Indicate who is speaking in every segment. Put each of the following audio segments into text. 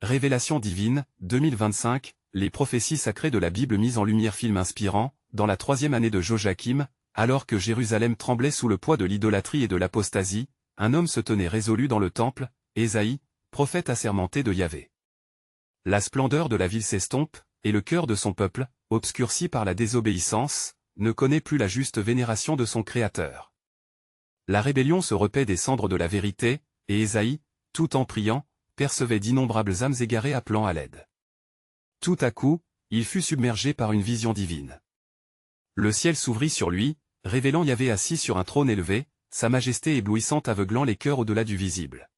Speaker 1: Révélation divine, 2025, les prophéties sacrées de la Bible mises en lumière. Film inspirant, dans la 3e année de Joachim, alors que Jérusalem tremblait sous le poids de l'idolâtrie et de l'apostasie, un homme se tenait résolu dans le temple, Ésaïe, prophète assermenté de Yahvé. La splendeur de la ville s'estompe, et le cœur de son peuple, obscurci par la désobéissance, ne connaît plus la juste vénération de son Créateur. La rébellion se repaît des cendres de la vérité, et Ésaïe, tout en priant, percevait d'innombrables âmes égarées appelant à l'aide. Tout à coup, il fut submergé par une vision divine. Le ciel s'ouvrit sur lui, révélant Yahvé assis sur un trône élevé, sa majesté éblouissante aveuglant les cœurs au-delà du visible.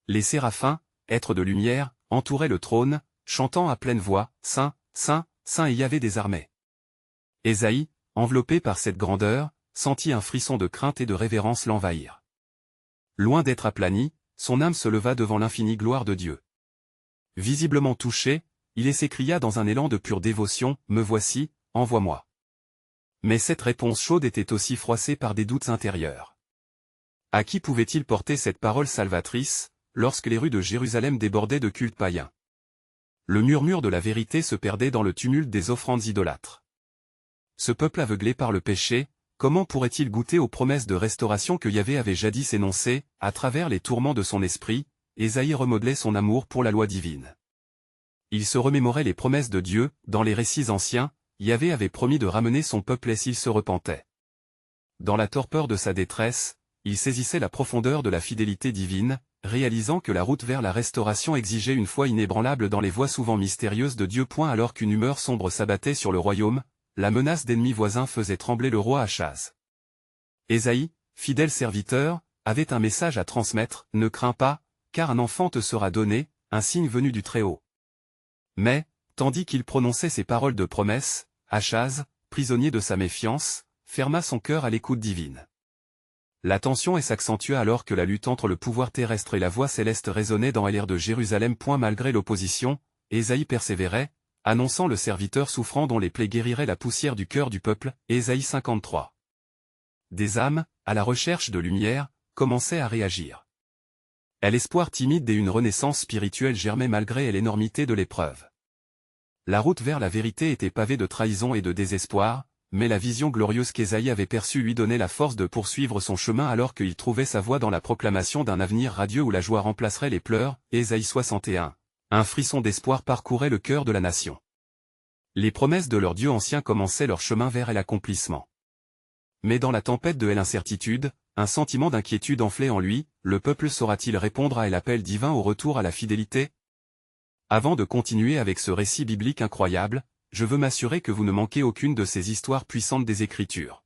Speaker 1: Les séraphins, êtres de lumière, entouraient le trône, chantant à pleine voix, « Saint, Saint, Saint et Yahvé des armées ». Ésaïe, enveloppé par cette grandeur, sentit un frisson de crainte et de révérence l'envahir. Loin d'être aplani, son âme se leva devant l'infinie gloire de Dieu. Visiblement touché, il s'écria dans un élan de pure dévotion, « Me voici, envoie-moi ». Mais cette réponse chaude était aussi froissée par des doutes intérieurs. À qui pouvait-il porter cette parole salvatrice, lorsque les rues de Jérusalem débordaient de cultes païens? Le murmure de la vérité se perdait dans le tumulte des offrandes idolâtres. Ce peuple aveuglé par le péché, comment pourrait-il goûter aux promesses de restauration que Yahvé avait jadis énoncées? À travers les tourments de son esprit, Ésaïe remodelait son amour pour la loi divine. Il se remémorait les promesses de Dieu, dans les récits anciens, Yahvé avait promis de ramener son peuple et s'il se repentait. Dans la torpeur de sa détresse, il saisissait la profondeur de la fidélité divine, réalisant que la route vers la restauration exigeait une foi inébranlable dans les voies souvent mystérieuses de Dieu. Alors qu'une humeur sombre s'abattait sur le royaume, la menace d'ennemis voisins faisait trembler le roi Achaz. Ésaïe, fidèle serviteur, avait un message à transmettre, « Ne crains pas, car un enfant te sera donné, un signe venu du Très-Haut. » Mais, tandis qu'il prononçait ces paroles de promesse, Achaz, prisonnier de sa méfiance, ferma son cœur à l'écoute divine. La tension s'accentua alors que la lutte entre le pouvoir terrestre et la voix céleste résonnait dans l'air de Jérusalem. Malgré l'opposition, Ésaïe persévérait, annonçant le serviteur souffrant dont les plaies guériraient la poussière du cœur du peuple. Ésaïe 53. Des âmes, à la recherche de lumière, commençaient à réagir. L'espoir timide et une renaissance spirituelle germaient malgré l'énormité de l'épreuve. La route vers la vérité était pavée de trahison et de désespoir, mais la vision glorieuse qu'Ésaïe avait perçue lui donnait la force de poursuivre son chemin alors qu'il trouvait sa voie dans la proclamation d'un avenir radieux où la joie remplacerait les pleurs. Ésaïe 61. Un frisson d'espoir parcourait le cœur de la nation. Les promesses de leur Dieu ancien commençaient leur chemin vers l'accomplissement. Mais dans la tempête de l'incertitude, un sentiment d'inquiétude enflait en lui, le peuple saura-t-il répondre à l'appel divin au retour à la fidélité? Avant de continuer avec ce récit biblique incroyable, je veux m'assurer que vous ne manquez aucune de ces histoires puissantes des Écritures.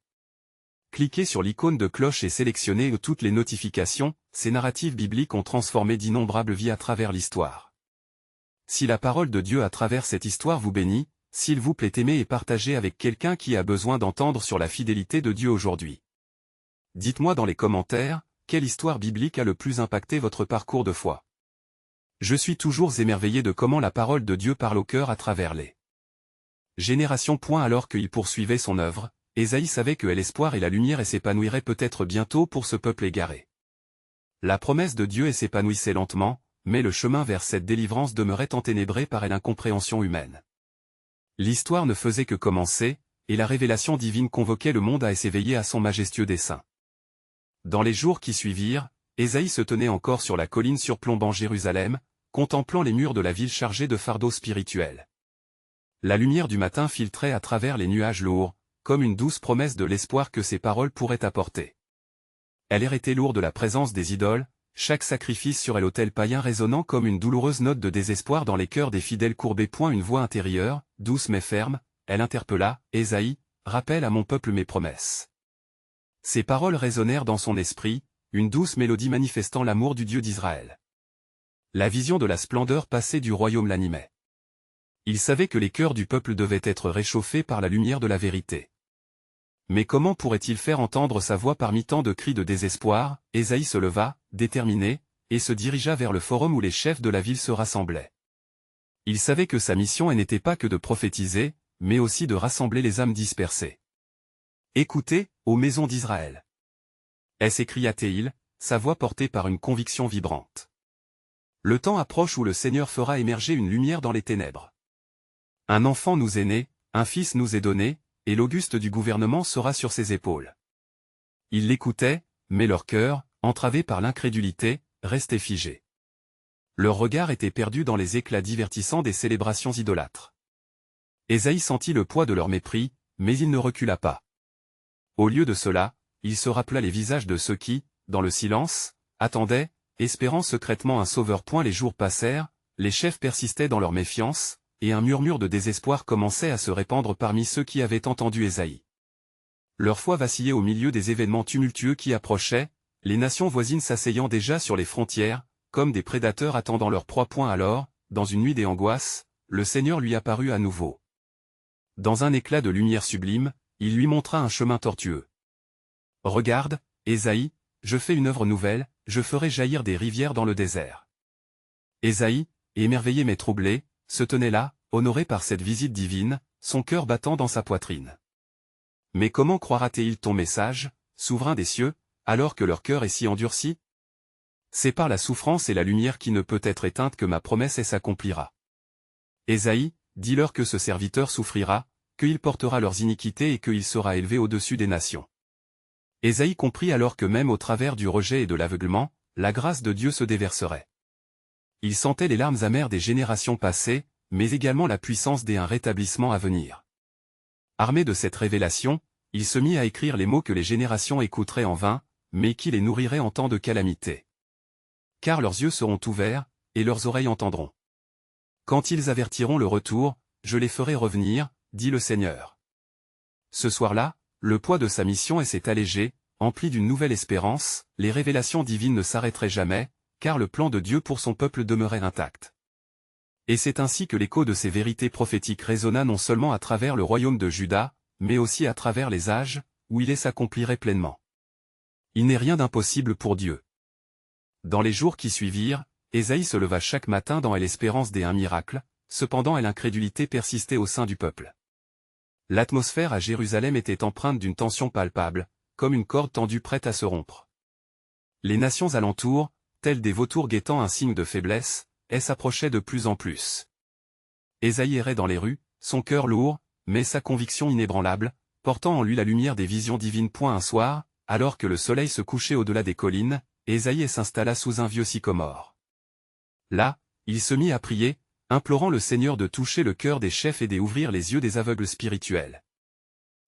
Speaker 1: Cliquez sur l'icône de cloche et sélectionnez toutes les notifications. Ces narratives bibliques ont transformé d'innombrables vies à travers l'histoire. Si la parole de Dieu à travers cette histoire vous bénit, s'il vous plaît aimez et partagez avec quelqu'un qui a besoin d'entendre sur la fidélité de Dieu aujourd'hui. Dites-moi dans les commentaires, quelle histoire biblique a le plus impacté votre parcours de foi. Je suis toujours émerveillé de comment la parole de Dieu parle au cœur à travers les générations. Alors qu'il poursuivait son œuvre, Ésaïe savait que l'espoir et la lumière s'épanouiraient peut-être bientôt pour ce peuple égaré. La promesse de Dieu s'épanouissait lentement, mais le chemin vers cette délivrance demeurait enténébré par l'incompréhension humaine. L'histoire ne faisait que commencer, et la révélation divine convoquait le monde à s'éveiller à son majestueux dessein. Dans les jours qui suivirent, Ésaïe se tenait encore sur la colline surplombant Jérusalem, contemplant les murs de la ville chargés de fardeaux spirituels. La lumière du matin filtrait à travers les nuages lourds, comme une douce promesse de l'espoir que ces paroles pourraient apporter. Elle était lourde de la présence des idoles, chaque sacrifice sur l'autel païen résonnant comme une douloureuse note de désespoir dans les cœurs des fidèles courbés. Une voix intérieure, douce mais ferme, elle interpella, « Ésaïe, rappelle à mon peuple mes promesses. » Ces paroles résonnèrent dans son esprit, une douce mélodie manifestant l'amour du Dieu d'Israël. La vision de la splendeur passée du royaume l'animait. Il savait que les cœurs du peuple devaient être réchauffés par la lumière de la vérité. Mais comment pourrait-il faire entendre sa voix parmi tant de cris de désespoir? Ésaïe se leva, déterminé, et se dirigea vers le forum où les chefs de la ville se rassemblaient. Il savait que sa mission n'était pas que de prophétiser, mais aussi de rassembler les âmes dispersées. « Écoutez, ô maison d'Israël !» s'écria-t-il, sa voix portée par une conviction vibrante. Le temps approche où le Seigneur fera émerger une lumière dans les ténèbres. Un enfant nous est né, un fils nous est donné, et l'auguste du gouvernement sera sur ses épaules. Ils l'écoutaient, mais leur cœur, entravé par l'incrédulité, restait figé. Leur regard était perdu dans les éclats divertissants des célébrations idolâtres. Ésaïe sentit le poids de leur mépris, mais il ne recula pas. Au lieu de cela, il se rappela les visages de ceux qui, dans le silence, attendaient, espérant secrètement un sauveur. Les jours passèrent, les chefs persistaient dans leur méfiance, et un murmure de désespoir commençait à se répandre parmi ceux qui avaient entendu Ésaïe. Leur foi vacillait au milieu des événements tumultueux qui approchaient, les nations voisines s'asseyant déjà sur les frontières, comme des prédateurs attendant leur proie. Alors, dans une nuit des angoisses, le Seigneur lui apparut à nouveau. Dans un éclat de lumière sublime, il lui montra un chemin tortueux. « Regarde, Ésaïe, je fais une œuvre nouvelle, je ferai jaillir des rivières dans le désert. » Ésaïe, émerveillé mais troublé, se tenait là, honoré par cette visite divine, son cœur battant dans sa poitrine. Mais comment croira-t-il ton message, souverain des cieux, alors que leur cœur est si endurci? C'est par la souffrance et la lumière qui ne peut être éteinte que ma promesse s'accomplira. Ésaïe, dis-leur que ce serviteur souffrira, qu'il portera leurs iniquités et qu'il sera élevé au-dessus des nations. Ésaïe comprit alors que même au travers du rejet et de l'aveuglement, la grâce de Dieu se déverserait. Il sentait les larmes amères des générations passées, mais également la puissance d'un rétablissement à venir. Armé de cette révélation, il se mit à écrire les mots que les générations écouteraient en vain, mais qui les nourriraient en temps de calamité. Car leurs yeux seront ouverts, et leurs oreilles entendront. Quand ils avertiront le retour, je les ferai revenir, dit le Seigneur. Ce soir-là, le poids de sa mission s'est allégé, empli d'une nouvelle espérance, les révélations divines ne s'arrêteraient jamais, car le plan de Dieu pour son peuple demeurait intact. Et c'est ainsi que l'écho de ces vérités prophétiques résonna non seulement à travers le royaume de Juda, mais aussi à travers les âges, où il s'accomplirait pleinement. Il n'est rien d'impossible pour Dieu. Dans les jours qui suivirent, Ésaïe se leva chaque matin dans l'espérance d'un miracle, cependant l'incrédulité persistait au sein du peuple. L'atmosphère à Jérusalem était empreinte d'une tension palpable, comme une corde tendue prête à se rompre. Les nations alentour, telles des vautours guettant un signe de faiblesse, s'approchaient de plus en plus. Ésaïe errait dans les rues, son cœur lourd, mais sa conviction inébranlable, portant en lui la lumière des visions divines. Un soir, alors que le soleil se couchait au-delà des collines, Ésaïe s'installa sous un vieux sycomore. Là, il se mit à prier, implorant le Seigneur de toucher le cœur des chefs et d'ouvrir les yeux des aveugles spirituels.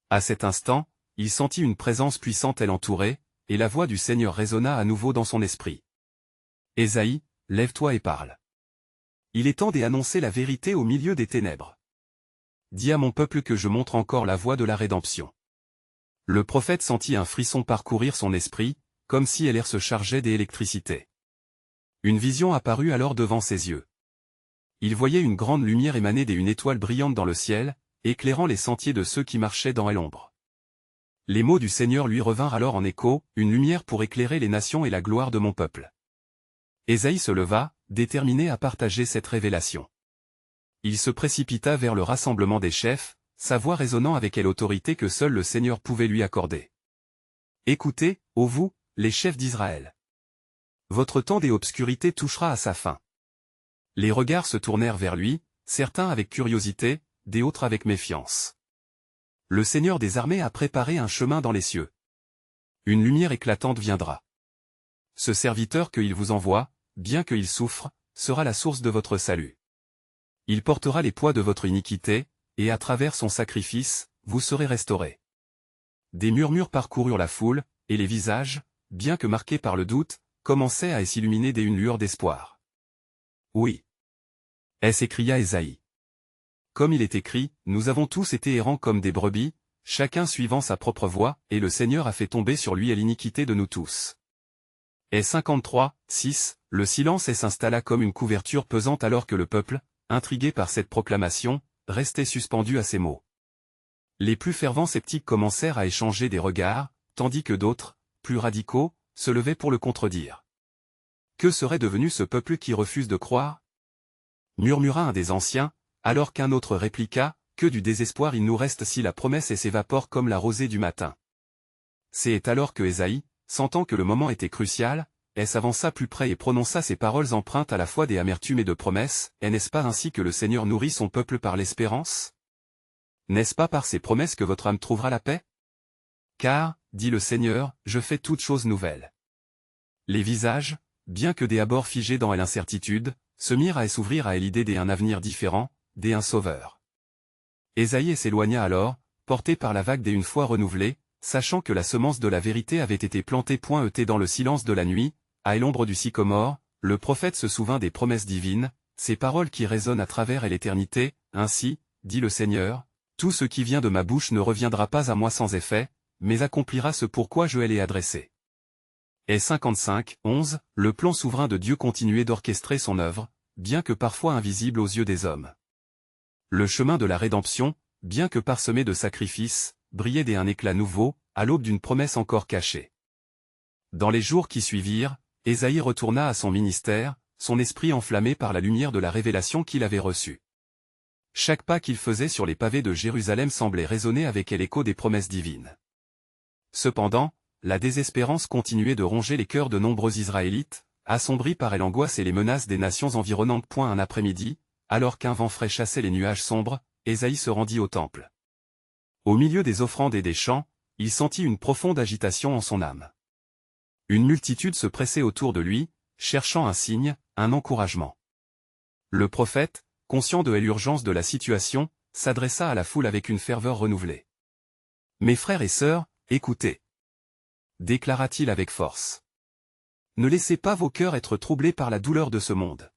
Speaker 1: À cet instant, il sentit une présence puissante l'entourer, et la voix du Seigneur résonna à nouveau dans son esprit. « Ésaïe, lève-toi et parle. Il est temps d'annoncer la vérité au milieu des ténèbres. Dis à mon peuple que je montre encore la voie de la rédemption. » Le prophète sentit un frisson parcourir son esprit, comme si l'air se chargeait d'électricité. Une vision apparut alors devant ses yeux. Il voyait une grande lumière émaner d'une étoile brillante dans le ciel, éclairant les sentiers de ceux qui marchaient dans l'ombre. Les mots du Seigneur lui revinrent alors en écho, une lumière pour éclairer les nations et la gloire de mon peuple. Ésaïe se leva, déterminé à partager cette révélation. Il se précipita vers le rassemblement des chefs, sa voix résonnant avec l'autorité que seul le Seigneur pouvait lui accorder. « Écoutez, ô vous, les chefs d'Israël. Votre temps d'obscurité touchera à sa fin. » Les regards se tournèrent vers lui, certains avec curiosité, d'autres avec méfiance. Le Seigneur des armées a préparé un chemin dans les cieux. Une lumière éclatante viendra. Ce serviteur qu'il vous envoie, bien qu'il souffre, sera la source de votre salut. Il portera les poids de votre iniquité, et à travers son sacrifice, vous serez restaurés. Des murmures parcoururent la foule, et les visages, bien que marqués par le doute, commençaient à s'illuminer d'une lueur d'espoir. Oui. S'écria Ésaïe. Comme il est écrit, nous avons tous été errants comme des brebis, chacun suivant sa propre voie, et le Seigneur a fait tomber sur lui l'iniquité de nous tous. Et 53, 6, le silence s'installa comme une couverture pesante alors que le peuple, intrigué par cette proclamation, restait suspendu à ces mots. Les plus fervents sceptiques commencèrent à échanger des regards, tandis que d'autres, plus radicaux, se levaient pour le contredire. Que serait devenu ce peuple qui refuse de croire? Murmura un des anciens, alors qu'un autre répliqua, que du désespoir il nous reste si la promesse s'évapore comme la rosée du matin. C'est alors que Ésaïe, sentant que le moment était crucial, s'avança plus près et prononça ces paroles empreintes à la fois d'amertume et de promesses. Et n'est-ce pas ainsi que le Seigneur nourrit son peuple par l'espérance? N'est-ce pas par ses promesses que votre âme trouvera la paix? Car, dit le Seigneur, je fais toutes choses nouvelles. Les visages, bien que des abords figés dans l'incertitude, se mirent à s'ouvrir à l'idée d'un avenir différent, d'un sauveur. Ésaïe s'éloigna alors, porté par la vague d'une foi renouvelée, sachant que la semence de la vérité avait été plantée dans le silence de la nuit, à l'ombre du sycomore. Le prophète se souvint des promesses divines, ces paroles qui résonnent à travers l'éternité. Ainsi, dit le Seigneur, tout ce qui vient de ma bouche ne reviendra pas à moi sans effet, mais accomplira ce pourquoi je l'ai adressé. Et 55, 11, le plan souverain de Dieu continuait d'orchestrer son œuvre, bien que parfois invisible aux yeux des hommes. Le chemin de la rédemption, bien que parsemé de sacrifices, brillait d'un éclat nouveau, à l'aube d'une promesse encore cachée. Dans les jours qui suivirent, Ésaïe retourna à son ministère, son esprit enflammé par la lumière de la révélation qu'il avait reçue. Chaque pas qu'il faisait sur les pavés de Jérusalem semblait résonner avec l'écho des promesses divines. Cependant, la désespérance continuait de ronger les cœurs de nombreux Israélites, assombris par l'angoisse et les menaces des nations environnantes. Un après-midi, alors qu'un vent frais chassait les nuages sombres, Ésaïe se rendit au temple. Au milieu des offrandes et des chants, il sentit une profonde agitation en son âme. Une multitude se pressait autour de lui, cherchant un signe, un encouragement. Le prophète, conscient de l'urgence de la situation, s'adressa à la foule avec une ferveur renouvelée. « Mes frères et sœurs, écoutez » déclara-t-il avec force. « Ne laissez pas vos cœurs être troublés par la douleur de ce monde.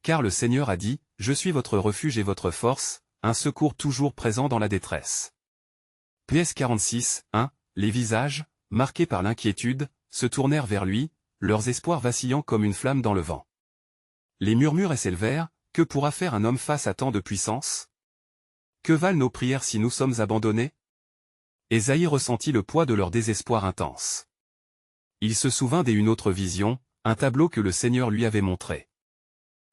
Speaker 1: Car le Seigneur a dit, je suis votre refuge et votre force, un secours toujours présent dans la détresse. » PS 46, 1, les visages, marqués par l'inquiétude, se tournèrent vers lui, leurs espoirs vacillant comme une flamme dans le vent. Les murmures s'élevèrent, que pourra faire un homme face à tant de puissance? Que valent nos prières si nous sommes abandonnés? Ésaïe ressentit le poids de leur désespoir intense. Il se souvint d'une autre vision, un tableau que le Seigneur lui avait montré.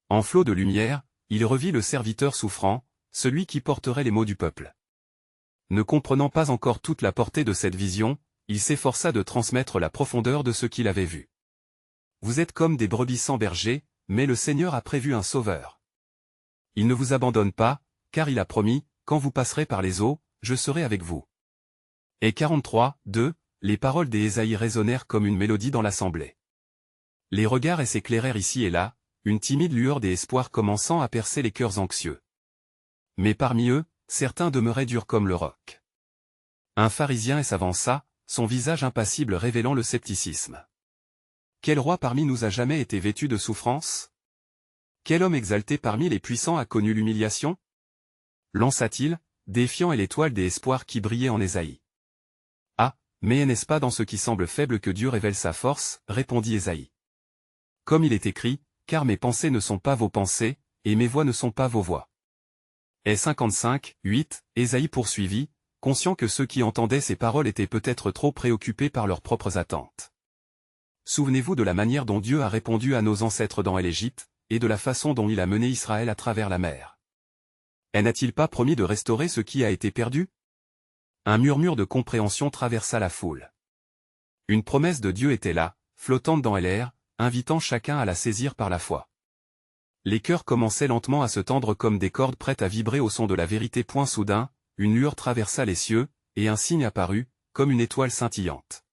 Speaker 1: En flot de lumière, il revit le serviteur souffrant, celui qui porterait les maux du peuple. Ne comprenant pas encore toute la portée de cette vision, il s'efforça de transmettre la profondeur de ce qu'il avait vu. Vous êtes comme des brebis sans berger, mais le Seigneur a prévu un sauveur. Il ne vous abandonne pas, car il a promis, quand vous passerez par les eaux, je serai avec vous. Et 43, 2, les paroles d'Ésaïe résonnèrent comme une mélodie dans l'assemblée. Les regards s'éclairèrent ici et là, une timide lueur d'espoir commençant à percer les cœurs anxieux. Mais parmi eux, certains demeuraient durs comme le roc. Un pharisien s'avança, son visage impassible révélant le scepticisme. Quel roi parmi nous a jamais été vêtu de souffrance? Quel homme exalté parmi les puissants a connu l'humiliation? Lança-t-il, défiant l'étoile des espoirs qui brillait en Ésaïe. Ah, mais n'est-ce pas dans ce qui semble faible que Dieu révèle sa force, répondit Ésaïe. Comme il est écrit, car mes pensées ne sont pas vos pensées, et mes voix ne sont pas vos voix. Et 55, 8, Ésaïe poursuivit, conscient que ceux qui entendaient ces paroles étaient peut-être trop préoccupés par leurs propres attentes. Souvenez-vous de la manière dont Dieu a répondu à nos ancêtres dans l'Égypte, et de la façon dont il a mené Israël à travers la mer. Et n'a-t-il pas promis de restaurer ce qui a été perdu? Un murmure de compréhension traversa la foule. Une promesse de Dieu était là, flottante dans l'air, invitant chacun à la saisir par la foi. Les cœurs commençaient lentement à se tendre comme des cordes prêtes à vibrer au son de la vérité. Soudain, une lueur traversa les cieux, et un signe apparut, comme une étoile scintillante.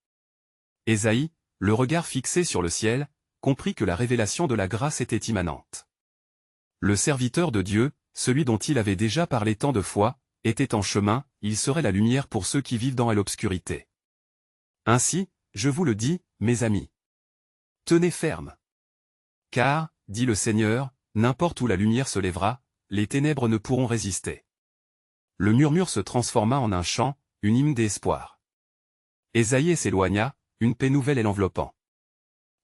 Speaker 1: Ésaïe, le regard fixé sur le ciel, comprit que la révélation de la grâce était immanente. Le serviteur de Dieu, celui dont il avait déjà parlé tant de fois, était en chemin, il serait la lumière pour ceux qui vivent dans l'obscurité. Ainsi, je vous le dis, mes amis. Tenez ferme. Car, dit le Seigneur, n'importe où la lumière se lèvera, les ténèbres ne pourront résister. Le murmure se transforma en un chant, une hymne d'espoir. Ésaïe s'éloigna, une paix nouvelle l'enveloppant.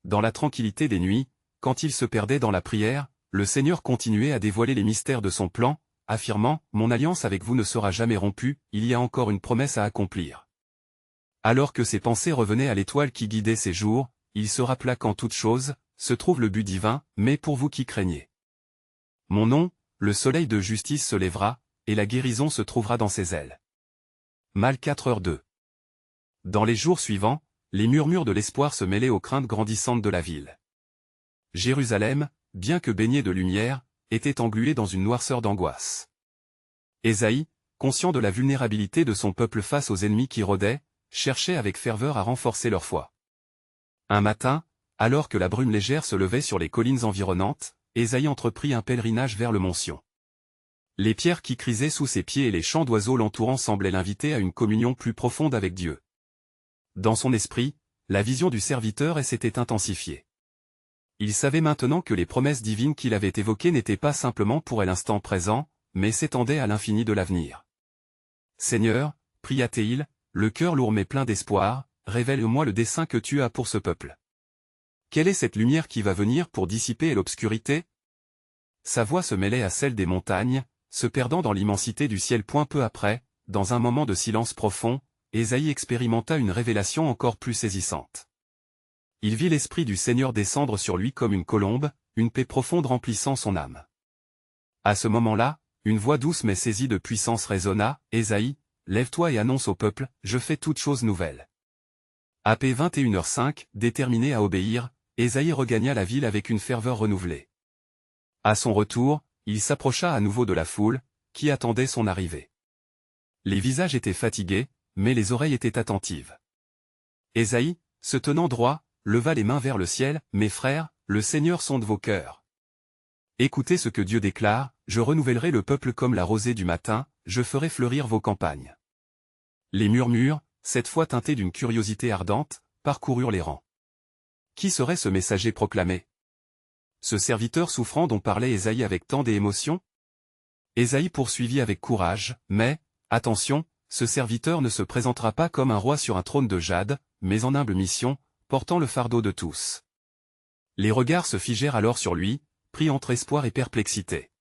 Speaker 1: Dans la tranquillité des nuits, quand il se perdait dans la prière, le Seigneur continuait à dévoiler les mystères de son plan, affirmant « Mon alliance avec vous ne sera jamais rompue, il y a encore une promesse à accomplir. » Alors que ses pensées revenaient à l'étoile qui guidait ses jours, il se rappela qu'en toute chose, se trouve le but divin, mais pour vous qui craignez. Mon nom, le soleil de justice se lèvera, et la guérison se trouvera dans ses ailes. Mal 4h2. Dans les jours suivants, les murmures de l'espoir se mêlaient aux craintes grandissantes de la ville. Jérusalem, bien que baignée de lumière, était engluée dans une noirceur d'angoisse. Ésaïe, conscient de la vulnérabilité de son peuple face aux ennemis qui rôdaient, cherchait avec ferveur à renforcer leur foi. Un matin, alors que la brume légère se levait sur les collines environnantes, Ésaïe entreprit un pèlerinage vers le mont Sion. Les pierres qui crisaient sous ses pieds et les chants d'oiseaux l'entourant semblaient l'inviter à une communion plus profonde avec Dieu. Dans son esprit, la vision du serviteur s'était intensifiée. Il savait maintenant que les promesses divines qu'il avait évoquées n'étaient pas simplement pour l'instant présent, mais s'étendaient à l'infini de l'avenir. « Seigneur, pria-t-il, le cœur lourd mais plein d'espoir, révèle-moi le dessein que tu as pour ce peuple. Quelle est cette lumière qui va venir pour dissiper l'obscurité » Sa voix se mêlait à celle des montagnes, se perdant dans l'immensité du ciel. Peu après, dans un moment de silence profond, Ésaïe expérimenta une révélation encore plus saisissante. Il vit l'Esprit du Seigneur descendre sur lui comme une colombe, une paix profonde remplissant son âme. À ce moment-là, une voix douce mais saisie de puissance résonna, « Ésaïe, lève-toi et annonce au peuple, je fais toutes choses nouvelles. » AP 21h05, déterminé à obéir, Ésaïe regagna la ville avec une ferveur renouvelée. À son retour, il s'approcha à nouveau de la foule, qui attendait son arrivée. Les visages étaient fatigués, mais les oreilles étaient attentives. Ésaïe, se tenant droit, leva les mains vers le ciel, « Mes frères, le Seigneur sonde vos cœurs. Écoutez ce que Dieu déclare, je renouvellerai le peuple comme la rosée du matin, je ferai fleurir vos campagnes. » Les murmures, cette fois teintés d'une curiosité ardente, parcoururent les rangs. Qui serait ce messager proclamé? Ce serviteur souffrant dont parlait Ésaïe avec tant d'émotion? Ésaïe poursuivit avec courage, « Mais, attention, ce serviteur ne se présentera pas comme un roi sur un trône de jade, mais en humble mission, portant le fardeau de tous. » Les regards se figèrent alors sur lui, pris entre espoir et perplexité.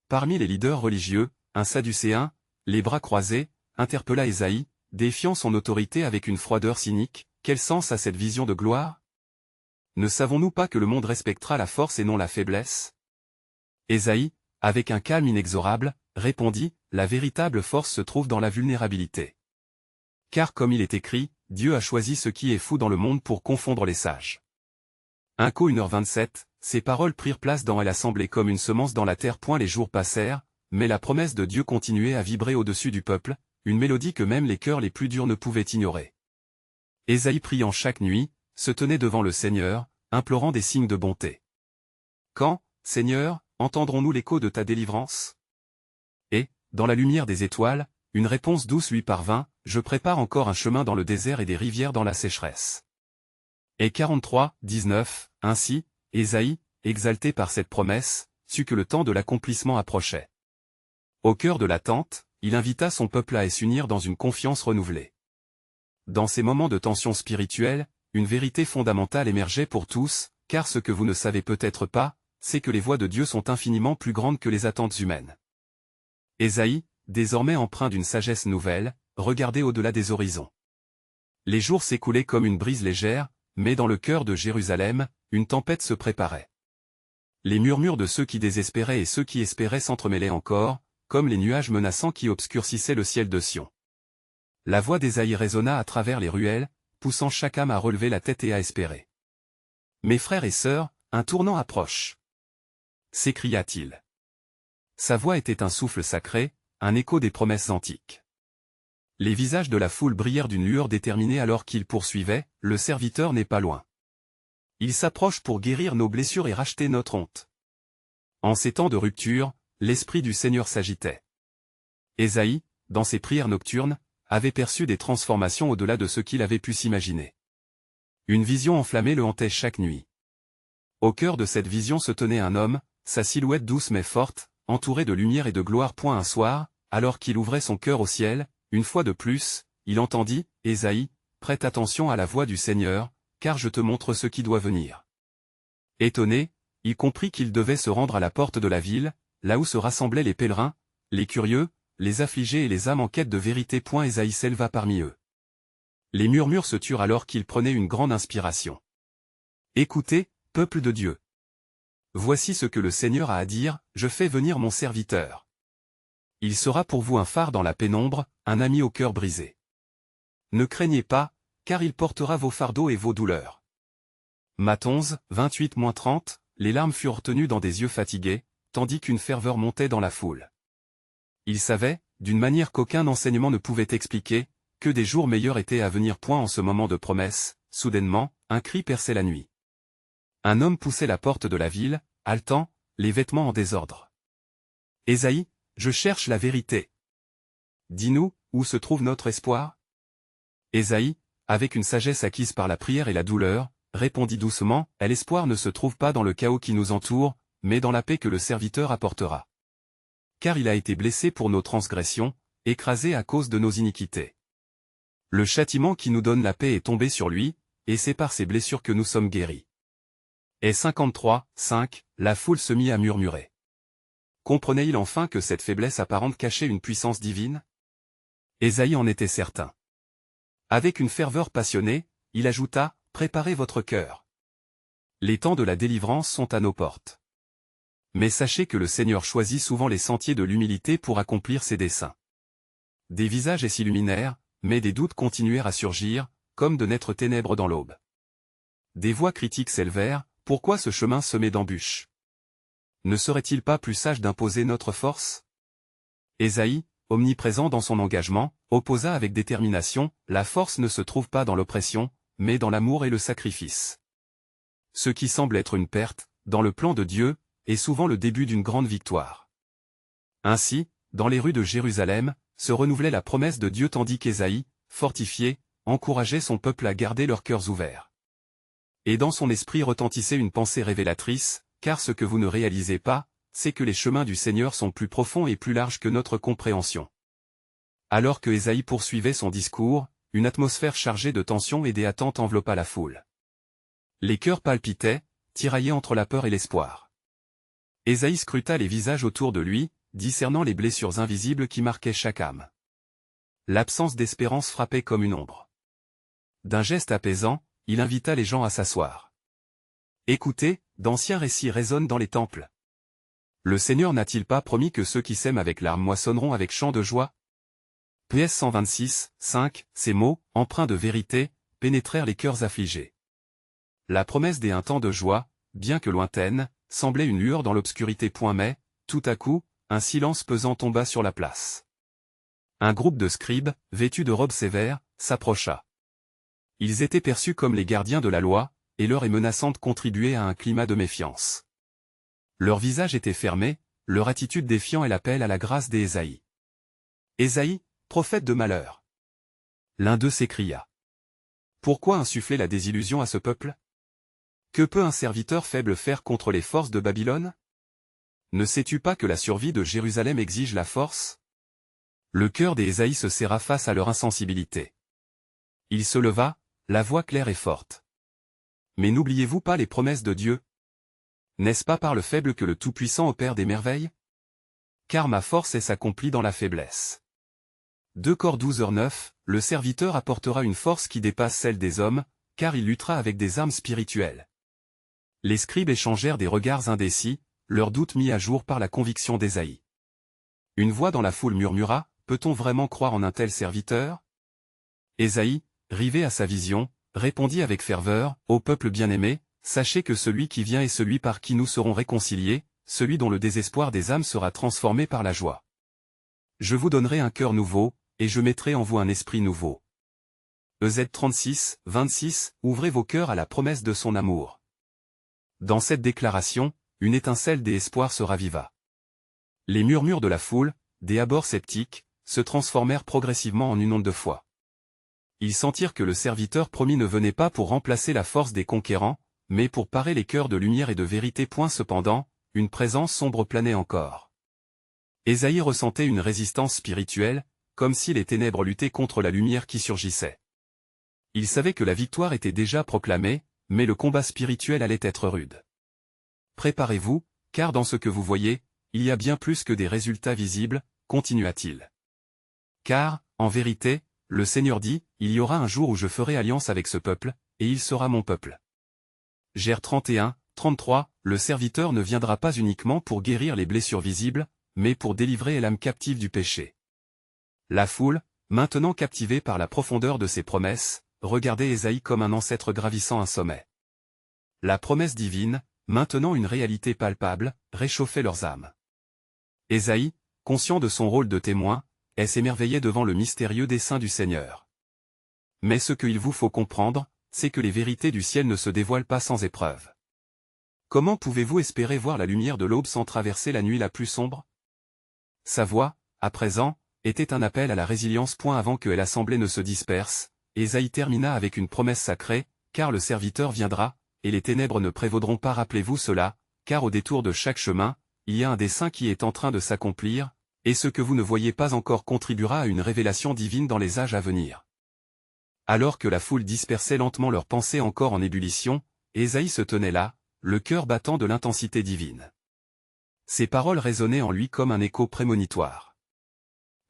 Speaker 1: Parmi les leaders religieux, un sadducéen, les bras croisés, interpella Ésaïe, défiant son autorité avec une froideur cynique. Quel sens a cette vision de gloire? Ne savons-nous pas que le monde respectera la force et non la faiblesse? Ésaïe, avec un calme inexorable, répondit, la véritable force se trouve dans la vulnérabilité. Car comme il est écrit, Dieu a choisi ce qui est fou dans le monde pour confondre les sages. 1 Co 1h27, ces paroles prirent place dans elle assemblée comme une semence dans la terre. Les jours passèrent, mais la promesse de Dieu continuait à vibrer au-dessus du peuple, une mélodie que même les cœurs les plus durs ne pouvaient ignorer. Ésaïe priant chaque nuit, se tenait devant le Seigneur, implorant des signes de bonté. Quand, Seigneur, entendrons-nous l'écho de ta délivrance? Et, dans la lumière des étoiles, une réponse douce lui parvint, je prépare encore un chemin dans le désert et des rivières dans la sécheresse. Et 43, 19, ainsi, Ésaïe, exalté par cette promesse, sut que le temps de l'accomplissement approchait. Au cœur de l'attente, il invita son peuple à s'unir dans une confiance renouvelée. Dans ces moments de tension spirituelle, une vérité fondamentale émergeait pour tous, car ce que vous ne savez peut-être pas, c'est que les voies de Dieu sont infiniment plus grandes que les attentes humaines. Ésaïe, désormais empreint d'une sagesse nouvelle, regardait au-delà des horizons. Les jours s'écoulaient comme une brise légère, mais dans le cœur de Jérusalem, une tempête se préparait. Les murmures de ceux qui désespéraient et ceux qui espéraient s'entremêlaient encore, comme les nuages menaçants qui obscurcissaient le ciel de Sion. La voix d'Ésaïe résonna à travers les ruelles, poussant chaque âme à relever la tête et à espérer. « Mes frères et sœurs, un tournant approche !» s'écria-t-il. Sa voix était un souffle sacré, un écho des promesses antiques. Les visages de la foule brillèrent d'une lueur déterminée alors qu'il poursuivait, « Le serviteur n'est pas loin. Il s'approche pour guérir nos blessures et racheter notre honte. » En ces temps de rupture, l'Esprit du Seigneur s'agitait. Ésaïe, dans ses prières nocturnes, avait perçu des transformations au-delà de ce qu'il avait pu s'imaginer. Une vision enflammée le hantait chaque nuit. Au cœur de cette vision se tenait un homme, sa silhouette douce mais forte, entourée de lumière et de gloire. Un soir, alors qu'il ouvrait son cœur au ciel, une fois de plus, il entendit, « Ésaïe, prête attention à la voix du Seigneur, car je te montre ce qui doit venir. » Étonné, il comprit qu'il devait se rendre à la porte de la ville, là où se rassemblaient les pèlerins, les curieux, les affligés et les âmes en quête de vérité. Ésaïe s'éleva parmi eux. Les murmures se turent alors qu'il prenait une grande inspiration. « Écoutez, peuple de Dieu. Voici ce que le Seigneur a à dire, je fais venir mon serviteur. Il sera pour vous un phare dans la pénombre, un ami au cœur brisé. Ne craignez pas, car il portera vos fardeaux et vos douleurs. Matt 11, 28-30, les larmes furent retenues dans des yeux fatigués, tandis qu'une ferveur montait dans la foule. Ils savaient, d'une manière qu'aucun enseignement ne pouvait expliquer, que des jours meilleurs étaient à venir. En ce moment de promesse, soudainement, un cri perçait la nuit. Un homme poussait la porte de la ville, haletant, les vêtements en désordre. « Ésaïe, je cherche la vérité. Dis-nous, où se trouve notre espoir ?» Ésaïe, avec une sagesse acquise par la prière et la douleur, répondit doucement, « L'espoir ne se trouve pas dans le chaos qui nous entoure, mais dans la paix que le serviteur apportera. Car il a été blessé pour nos transgressions, écrasé à cause de nos iniquités. Le châtiment qui nous donne la paix est tombé sur lui, et c'est par ses blessures que nous sommes guéris. » Et 53, 5, la foule se mit à murmurer. Comprenait-il enfin que cette faiblesse apparente cachait une puissance divine? Ésaïe en était certain. Avec une ferveur passionnée, il ajouta, « Préparez votre cœur. Les temps de la délivrance sont à nos portes. Mais sachez que le Seigneur choisit souvent les sentiers de l'humilité pour accomplir ses desseins. » Des visages s'illuminèrent, mais des doutes continuèrent à surgir, comme de naîtres ténèbres dans l'aube. Des voix critiques s'élevèrent, « Pourquoi ce chemin semé d'embûches? Ne serait-il pas plus sage d'imposer notre force ?» Ésaïe, omniprésent dans son engagement, opposa avec détermination, « La force ne se trouve pas dans l'oppression, mais dans l'amour et le sacrifice. » Ce qui semble être une perte, dans le plan de Dieu, est souvent le début d'une grande victoire. Ainsi, dans les rues de Jérusalem, se renouvelait la promesse de Dieu tandis qu'Ésaïe, fortifié, encourageait son peuple à garder leurs cœurs ouverts. Et dans son esprit retentissait une pensée révélatrice, car ce que vous ne réalisez pas, c'est que les chemins du Seigneur sont plus profonds et plus larges que notre compréhension. Alors que Ésaïe poursuivait son discours, une atmosphère chargée de tension et d'attente enveloppa la foule. Les cœurs palpitaient, tiraillés entre la peur et l'espoir. Ésaïe scruta les visages autour de lui, discernant les blessures invisibles qui marquaient chaque âme. L'absence d'espérance frappait comme une ombre. D'un geste apaisant, il invita les gens à s'asseoir. « Écoutez, d'anciens récits résonnent dans les temples. Le Seigneur n'a-t-il pas promis que ceux qui sèment avec larmes moissonneront avec chant de joie ?» PS 126, 5, ces mots, empreints de vérité, pénétrèrent les cœurs affligés. La promesse d'un temps de joie, bien que lointaine, semblait une lueur dans l'obscurité. Mais, tout à coup, un silence pesant tomba sur la place. Un groupe de scribes, vêtus de robes sévères, s'approcha. Ils étaient perçus comme les gardiens de la loi, et leur est menaçante contribuait à un climat de méfiance. Leurs visages étaient fermés, leur attitude défiant et l'appel à la grâce d'Ésaïe. « Ésaïe, prophète de malheur !» L'un d'eux s'écria. « Pourquoi insuffler la désillusion à ce peuple? Que peut un serviteur faible faire contre les forces de Babylone? Ne sais-tu pas que la survie de Jérusalem exige la force? » Le cœur d'Ésaïe se serra face à leur insensibilité. Il se leva, la voix claire et forte. « Mais n'oubliez-vous pas les promesses de Dieu? N'est-ce pas par le faible que le Tout-Puissant opère des merveilles? Car ma force s'accomplit dans la faiblesse. » 2 Cor 12h9, le serviteur apportera une force qui dépasse celle des hommes, car il luttera avec des armes spirituelles. Les scribes échangèrent des regards indécis, leurs doutes mis à jour par la conviction d'Ésaïe. Une voix dans la foule murmura, « Peut-on vraiment croire en un tel serviteur ?» Ésaïe, rivé à sa vision, répondit avec ferveur, « Ô peuple bien-aimé, sachez que celui qui vient est celui par qui nous serons réconciliés, celui dont le désespoir des âmes sera transformé par la joie. Je vous donnerai un cœur nouveau, et je mettrai en vous un esprit nouveau. » EZ 36, 26, ouvrez vos cœurs à la promesse de son amour. Dans cette déclaration, une étincelle d'espoir se raviva. Les murmures de la foule, des abords sceptiques, se transformèrent progressivement en une onde de foi. Ils sentirent que le serviteur promis ne venait pas pour remplacer la force des conquérants, mais pour parer les cœurs de lumière et de vérité. Cependant, une présence sombre planait encore. Ésaïe ressentait une résistance spirituelle, comme si les ténèbres luttaient contre la lumière qui surgissait. Il savait que la victoire était déjà proclamée, mais le combat spirituel allait être rude. « Préparez-vous, car dans ce que vous voyez, il y a bien plus que des résultats visibles, » continua-t-il. « Car, en vérité, le Seigneur dit, il y aura un jour où je ferai alliance avec ce peuple, et il sera mon peuple. » Jer 31, 33, le serviteur ne viendra pas uniquement pour guérir les blessures visibles, mais pour délivrer l'âme captive du péché. La foule, maintenant captivée par la profondeur de ses promesses, regardaient Ésaïe comme un ancêtre gravissant un sommet. La promesse divine, maintenant une réalité palpable, réchauffait leurs âmes. Ésaïe, conscient de son rôle de témoin, s'émerveillait devant le mystérieux dessein du Seigneur. Mais ce qu'il vous faut comprendre, c'est que les vérités du ciel ne se dévoilent pas sans épreuve. Comment pouvez-vous espérer voir la lumière de l'aube sans traverser la nuit la plus sombre? Sa voix, à présent, était un appel à la résilience. Avant que l'assemblée ne se disperse, Ésaïe termina avec une promesse sacrée, car le serviteur viendra, et les ténèbres ne prévaudront pas. Rappelez-vous cela, car au détour de chaque chemin, il y a un dessein qui est en train de s'accomplir, et ce que vous ne voyez pas encore contribuera à une révélation divine dans les âges à venir. Alors que la foule dispersait lentement leurs pensées encore en ébullition, Ésaïe se tenait là, le cœur battant de l'intensité divine. Ces paroles résonnaient en lui comme un écho prémonitoire.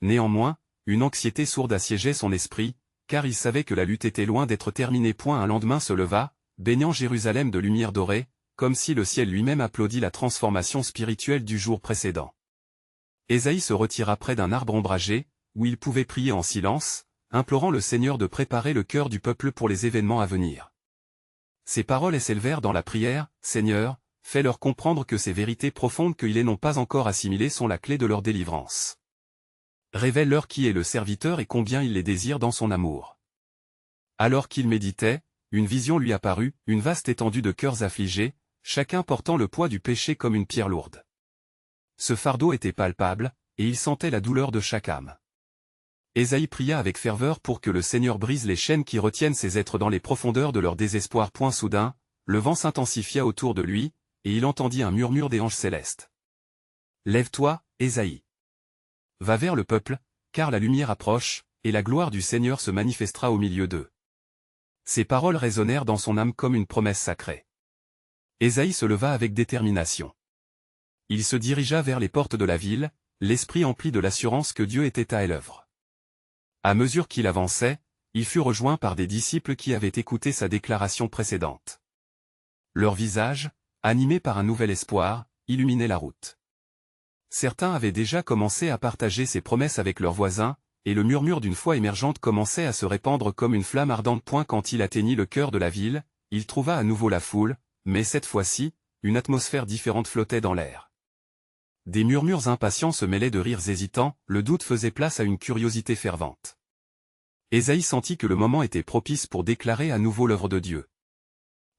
Speaker 1: Néanmoins, une anxiété sourde assiégeait son esprit, car il savait que la lutte était loin d'être terminée. Un lendemain se leva, baignant Jérusalem de lumière dorée, comme si le ciel lui-même applaudit la transformation spirituelle du jour précédent. Ésaïe se retira près d'un arbre ombragé, où il pouvait prier en silence, implorant le Seigneur de préparer le cœur du peuple pour les événements à venir. Ces paroles s'élevèrent dans la prière: Seigneur, fais-leur comprendre que ces vérités profondes qu'ils n'ont pas encore assimilées sont la clé de leur délivrance. Révèle-leur qui est le serviteur et combien il les désire dans son amour. Alors qu'il méditait, une vision lui apparut, une vaste étendue de cœurs affligés, chacun portant le poids du péché comme une pierre lourde. Ce fardeau était palpable, et il sentait la douleur de chaque âme. Ésaïe pria avec ferveur pour que le Seigneur brise les chaînes qui retiennent ces êtres dans les profondeurs de leur désespoir. Soudain, le vent s'intensifia autour de lui, et il entendit un murmure des anges célestes. Lève-toi, Ésaïe. Va vers le peuple, car la lumière approche, et la gloire du Seigneur se manifestera au milieu d'eux. Ces paroles résonnèrent dans son âme comme une promesse sacrée. Ésaïe se leva avec détermination. Il se dirigea vers les portes de la ville, l'esprit empli de l'assurance que Dieu était à l'œuvre. À mesure qu'il avançait, il fut rejoint par des disciples qui avaient écouté sa déclaration précédente. Leurs visages, animés par un nouvel espoir, illuminaient la route. Certains avaient déjà commencé à partager ses promesses avec leurs voisins, et le murmure d'une foi émergente commençait à se répandre comme une flamme ardente. Quand il atteignit le cœur de la ville, il trouva à nouveau la foule, mais cette fois-ci, une atmosphère différente flottait dans l'air. Des murmures impatients se mêlaient de rires hésitants, le doute faisait place à une curiosité fervente. Ésaïe sentit que le moment était propice pour déclarer à nouveau l'œuvre de Dieu.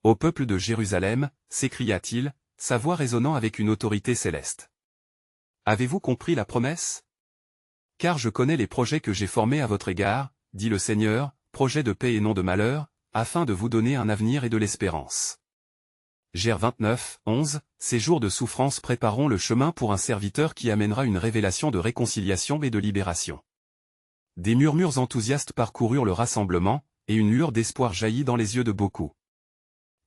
Speaker 1: Au peuple de Jérusalem, s'écria-t-il, sa voix résonnant avec une autorité céleste. Avez-vous compris la promesse? Car je connais les projets que j'ai formés à votre égard, dit le Seigneur, projets de paix et non de malheur, afin de vous donner un avenir et de l'espérance. Jer 29, 11, ces jours de souffrance prépareront le chemin pour un serviteur qui amènera une révélation de réconciliation et de libération. Des murmures enthousiastes parcoururent le rassemblement, et une lueur d'espoir jaillit dans les yeux de beaucoup.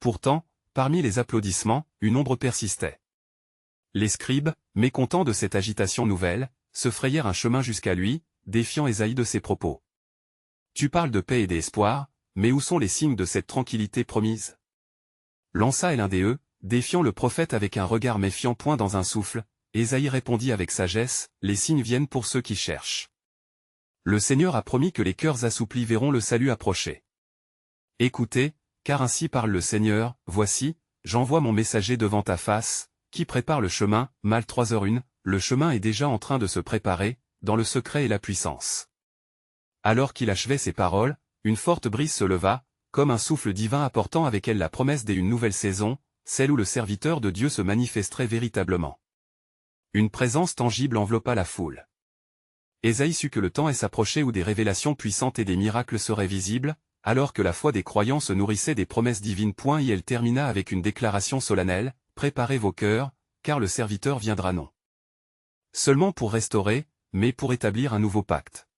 Speaker 1: Pourtant, parmi les applaudissements, une ombre persistait. Les scribes, mécontents de cette agitation nouvelle, se frayèrent un chemin jusqu'à lui, défiant Ésaïe de ses propos. Tu parles de paix et d'espoir, mais où sont les signes de cette tranquillité promise? Lança l'un des eux, défiant le prophète avec un regard méfiant. Dans un souffle, Ésaïe répondit avec sagesse, les signes viennent pour ceux qui cherchent. Le Seigneur a promis que les cœurs assouplis verront le salut approcher. Écoutez, car ainsi parle le Seigneur, voici, j'envoie mon messager devant ta face, qui prépare le chemin. Mal 3h01, le chemin est déjà en train de se préparer, dans le secret et la puissance. Alors qu'il achevait ces paroles, une forte brise se leva, comme un souffle divin apportant avec elle la promesse d'une nouvelle saison, celle où le serviteur de Dieu se manifesterait véritablement. Une présence tangible enveloppa la foule. Ésaïe sut que le temps s'approchait où des révélations puissantes et des miracles seraient visibles, alors que la foi des croyants se nourrissait des promesses divines. Et elle termina avec une déclaration solennelle, préparez vos cœurs, car le serviteur viendra non seulement pour restaurer, mais pour établir un nouveau pacte.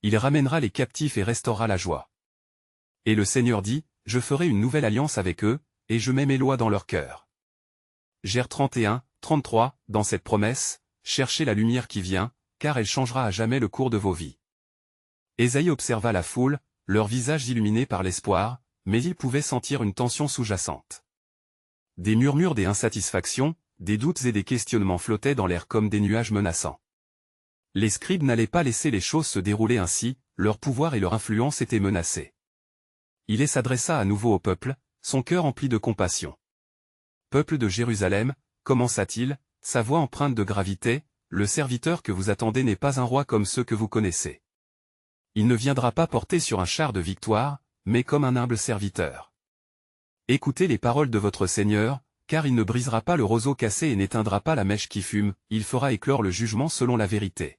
Speaker 1: Il ramènera les captifs et restaurera la joie. Et le Seigneur dit, je ferai une nouvelle alliance avec eux, et je mets mes lois dans leur cœur. Jer 31, 33, dans cette promesse, cherchez la lumière qui vient, car elle changera à jamais le cours de vos vies. Ésaïe observa la foule, leurs visages illuminés par l'espoir, mais il pouvait sentir une tension sous-jacente. Des murmures, des insatisfactions, des doutes et des questionnements flottaient dans l'air comme des nuages menaçants. Les scribes n'allaient pas laisser les choses se dérouler ainsi, leur pouvoir et leur influence étaient menacés. il s'adressa à nouveau au peuple, son cœur empli de compassion. « Peuple de Jérusalem, commença-t-il, sa voix empreinte de gravité, le serviteur que vous attendez n'est pas un roi comme ceux que vous connaissez. Il ne viendra pas porté sur un char de victoire, mais comme un humble serviteur. Écoutez les paroles de votre Seigneur, car il ne brisera pas le roseau cassé et n'éteindra pas la mèche qui fume, il fera éclore le jugement selon la vérité. »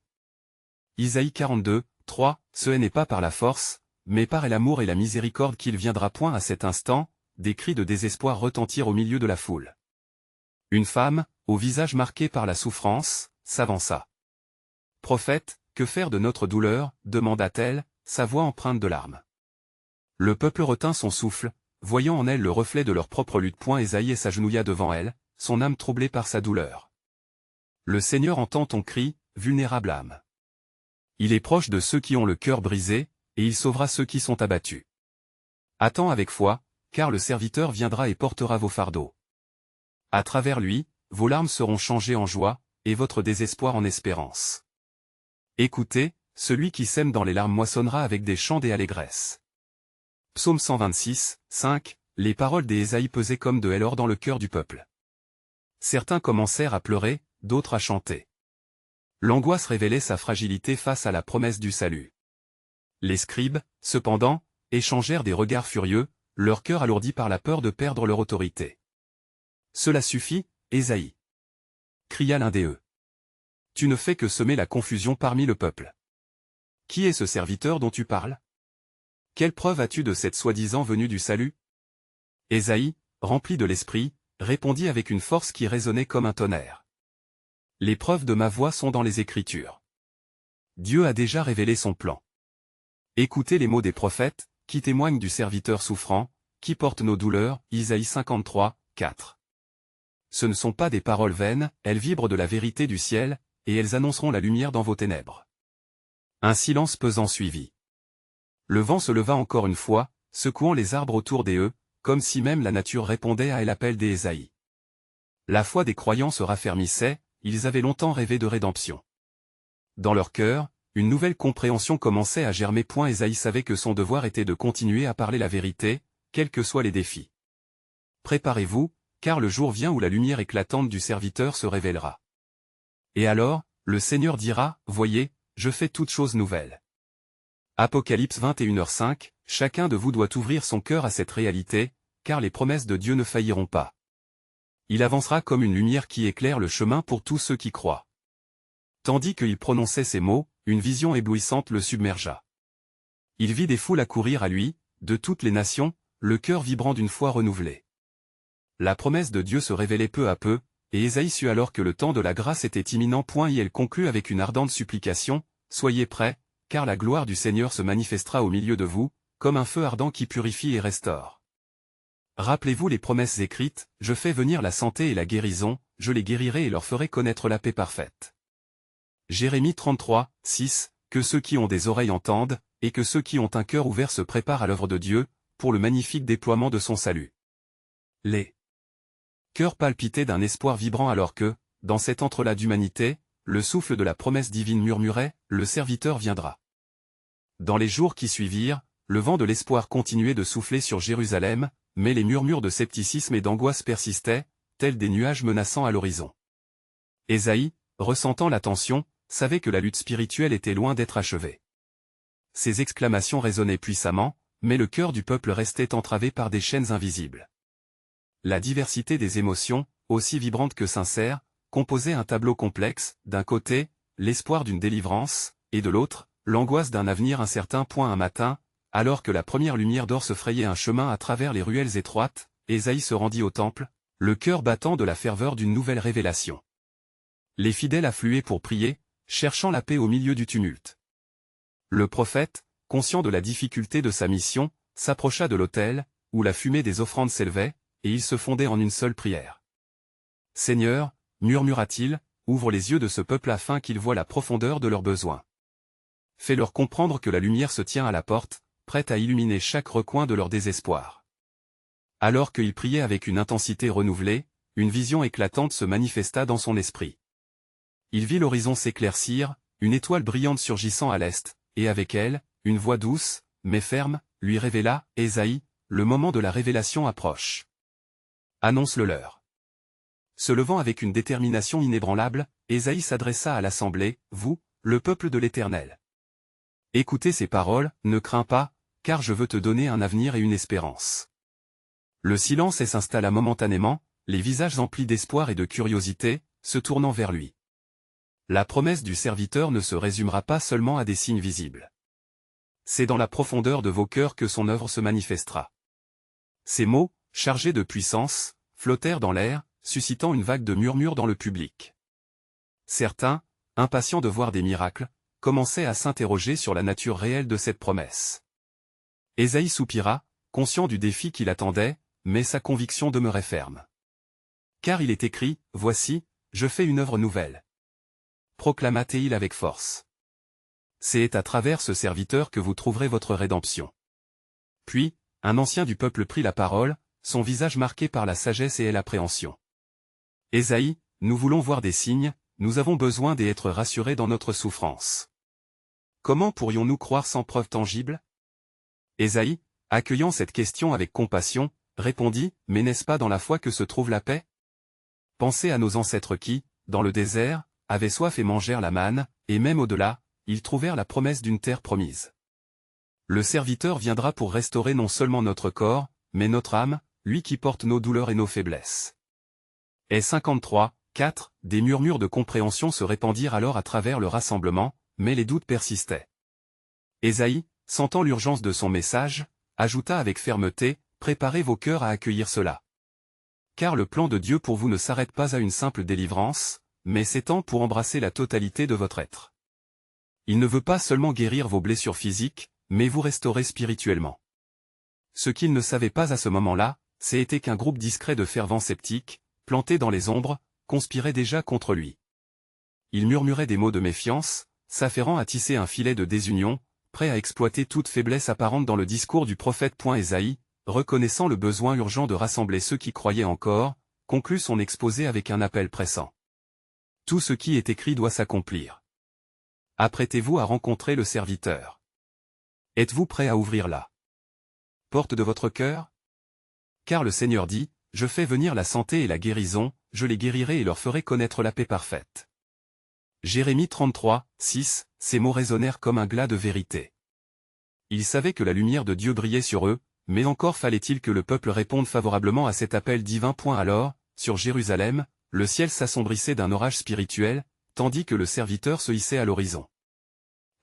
Speaker 1: Isaïe 42, 3, ce n'est pas par la force, mais par l'amour et la miséricorde qu'il viendra point à cet instant, des cris de désespoir retentirent au milieu de la foule. Une femme, au visage marqué par la souffrance, s'avança. « Prophète, que faire de notre douleur ?» demanda-t-elle, sa voix empreinte de larmes. Le peuple retint son souffle, voyant en elle le reflet de leur propre lutte. Ésaïe s'agenouilla devant elle, son âme troublée par sa douleur. « Le Seigneur entend ton cri, vulnérable âme. Il est proche de ceux qui ont le cœur brisé, et il sauvera ceux qui sont abattus. Attends avec foi, car le serviteur viendra et portera vos fardeaux. À travers lui, vos larmes seront changées en joie, et votre désespoir en espérance. Écoutez, celui qui sème dans les larmes moissonnera avec des chants d'allégresse. » Psaume 126, 5, les paroles d'Ésaïe pesaient comme de l'or dans le cœur du peuple. Certains commencèrent à pleurer, d'autres à chanter. L'angoisse révélait sa fragilité face à la promesse du salut. Les scribes, cependant, échangèrent des regards furieux, leur cœur alourdi par la peur de perdre leur autorité. « Cela suffit, Ésaïe !» cria l'un d'eux. « Tu ne fais que semer la confusion parmi le peuple. Qui est ce serviteur dont tu parles? Quelle preuve as-tu de cette soi-disant venue du salut ?» Ésaïe, rempli de l'esprit, répondit avec une force qui résonnait comme un tonnerre. « Les preuves de ma voix sont dans les Écritures. Dieu a déjà révélé son plan. Écoutez les mots des prophètes, qui témoignent du serviteur souffrant, qui porte nos douleurs, Isaïe 53, 4. Ce ne sont pas des paroles vaines, elles vibrent de la vérité du ciel, et elles annonceront la lumière dans vos ténèbres. » Un silence pesant suivit. Le vent se leva encore une fois, secouant les arbres autour d'eux, comme si même la nature répondait à l'appel d'Ésaïe. La foi des croyants se raffermissait, ils avaient longtemps rêvé de rédemption. Dans leur cœur, une nouvelle compréhension commençait à germer. Ésaïe savait que son devoir était de continuer à parler la vérité, quels que soient les défis. Préparez-vous, car le jour vient où la lumière éclatante du serviteur se révélera. Et alors, le Seigneur dira, « Voyez, je fais toutes choses nouvelles. » Apocalypse 21h5, chacun de vous doit ouvrir son cœur à cette réalité, car les promesses de Dieu ne failliront pas. Il avancera comme une lumière qui éclaire le chemin pour tous ceux qui croient. Tandis qu'il prononçait ces mots, une vision éblouissante le submergea. Il vit des foules accourir à lui, de toutes les nations, le cœur vibrant d'une foi renouvelée. La promesse de Dieu se révélait peu à peu, et Ésaïe sut alors que le temps de la grâce était imminent. Et elle conclut avec une ardente supplication, « Soyez prêts, car la gloire du Seigneur se manifestera au milieu de vous, comme un feu ardent qui purifie et restaure. » Rappelez-vous les promesses écrites, « Je fais venir la santé et la guérison, je les guérirai et leur ferai connaître la paix parfaite. » Jérémie 33, 6, que ceux qui ont des oreilles entendent, et que ceux qui ont un cœur ouvert se préparent à l'œuvre de Dieu, pour le magnifique déploiement de son salut. Les cœurs palpitaient d'un espoir vibrant alors que, dans cet entrelac d'humanité, le souffle de la promesse divine murmurait, « Le serviteur viendra. » Dans les jours qui suivirent, le vent de l'espoir continuait de souffler sur Jérusalem, mais les murmures de scepticisme et d'angoisse persistaient, tels des nuages menaçant à l'horizon. Ésaïe, ressentant la tension, savait que la lutte spirituelle était loin d'être achevée. Ses exclamations résonnaient puissamment, mais le cœur du peuple restait entravé par des chaînes invisibles. La diversité des émotions, aussi vibrante que sincère, composait un tableau complexe, d'un côté, l'espoir d'une délivrance, et de l'autre, l'angoisse d'un avenir incertain. Un matin, alors que la première lumière d'or se frayait un chemin à travers les ruelles étroites, Ésaïe se rendit au temple, le cœur battant de la ferveur d'une nouvelle révélation. Les fidèles affluaient pour prier, cherchant la paix au milieu du tumulte. Le prophète, conscient de la difficulté de sa mission, s'approcha de l'autel, où la fumée des offrandes s'élevait, et il se fondait en une seule prière. « Seigneur, murmura-t-il, ouvre les yeux de ce peuple afin qu'ils voient la profondeur de leurs besoins. Fais-leur comprendre que la lumière se tient à la porte, prête à illuminer chaque recoin de leur désespoir. » Alors qu'il priait avec une intensité renouvelée, une vision éclatante se manifesta dans son esprit. Il vit l'horizon s'éclaircir, une étoile brillante surgissant à l'est, et avec elle, une voix douce, mais ferme, lui révéla, Ésaïe, le moment de la révélation approche. Annonce-le leur. Se levant avec une détermination inébranlable, Ésaïe s'adressa à l'assemblée, vous, le peuple de l'Éternel. Écoutez ces paroles, ne crains pas, car je veux te donner un avenir et une espérance. Le silence s'installa momentanément, les visages emplis d'espoir et de curiosité, se tournant vers lui. La promesse du serviteur ne se résumera pas seulement à des signes visibles. C'est dans la profondeur de vos cœurs que son œuvre se manifestera. Ces mots, chargés de puissance, flottèrent dans l'air, suscitant une vague de murmures dans le public. Certains, impatients de voir des miracles, commençaient à s'interroger sur la nature réelle de cette promesse. Ésaïe soupira, conscient du défi qui l'attendait, mais sa conviction demeurait ferme. Car il est écrit, « Voici, je fais une œuvre nouvelle. » Proclama-t-il avec force. C'est à travers ce serviteur que vous trouverez votre rédemption. Puis, un ancien du peuple prit la parole, son visage marqué par la sagesse et l'appréhension. Ésaïe, nous voulons voir des signes, nous avons besoin d'être rassurés dans notre souffrance. Comment pourrions-nous croire sans preuve tangible? Ésaïe, accueillant cette question avec compassion, répondit, mais n'est-ce pas dans la foi que se trouve la paix? Pensez à nos ancêtres qui, dans le désert, avaient soif et mangèrent la manne, et même au-delà, ils trouvèrent la promesse d'une terre promise. Le serviteur viendra pour restaurer non seulement notre corps, mais notre âme, lui qui porte nos douleurs et nos faiblesses. Et 53, 4, des murmures de compréhension se répandirent alors à travers le rassemblement, mais les doutes persistaient. Ésaïe, sentant l'urgence de son message, ajouta avec fermeté, préparez vos cœurs à accueillir cela. Car le plan de Dieu pour vous ne s'arrête pas à une simple délivrance, mais s'étend pour embrasser la totalité de votre être. Il ne veut pas seulement guérir vos blessures physiques, mais vous restaurer spirituellement. Ce qu'il ne savait pas à ce moment-là, c'était qu'un groupe discret de fervents sceptiques, plantés dans les ombres, conspirait déjà contre lui. Il murmurait des mots de méfiance, s'affairant à tisser un filet de désunion, prêt à exploiter toute faiblesse apparente dans le discours du prophète. Ésaïe, reconnaissant le besoin urgent de rassembler ceux qui croyaient encore, conclut son exposé avec un appel pressant. Tout ce qui est écrit doit s'accomplir. Apprêtez-vous à rencontrer le serviteur. Êtes-vous prêt à ouvrir la porte de votre cœur? Car le Seigneur dit, je fais venir la santé et la guérison, je les guérirai et leur ferai connaître la paix parfaite. Jérémie 33, 6, ces mots résonnèrent comme un glas de vérité. Ils savaient que la lumière de Dieu brillait sur eux, mais encore fallait-il que le peuple réponde favorablement à cet appel divin. Alors, sur Jérusalem, le ciel s'assombrissait d'un orage spirituel, tandis que le serviteur se hissait à l'horizon.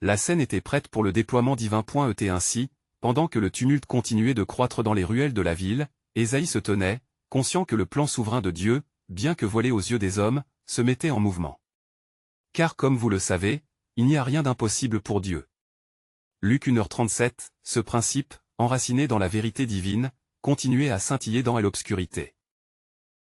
Speaker 1: La scène était prête pour le déploiement divin. Et ainsi, pendant que le tumulte continuait de croître dans les ruelles de la ville, Ésaïe se tenait, conscient que le plan souverain de Dieu, bien que voilé aux yeux des hommes, se mettait en mouvement. Car comme vous le savez, il n'y a rien d'impossible pour Dieu. Luc 1h37, ce principe, enraciné dans la vérité divine, continuait à scintiller dans l'obscurité.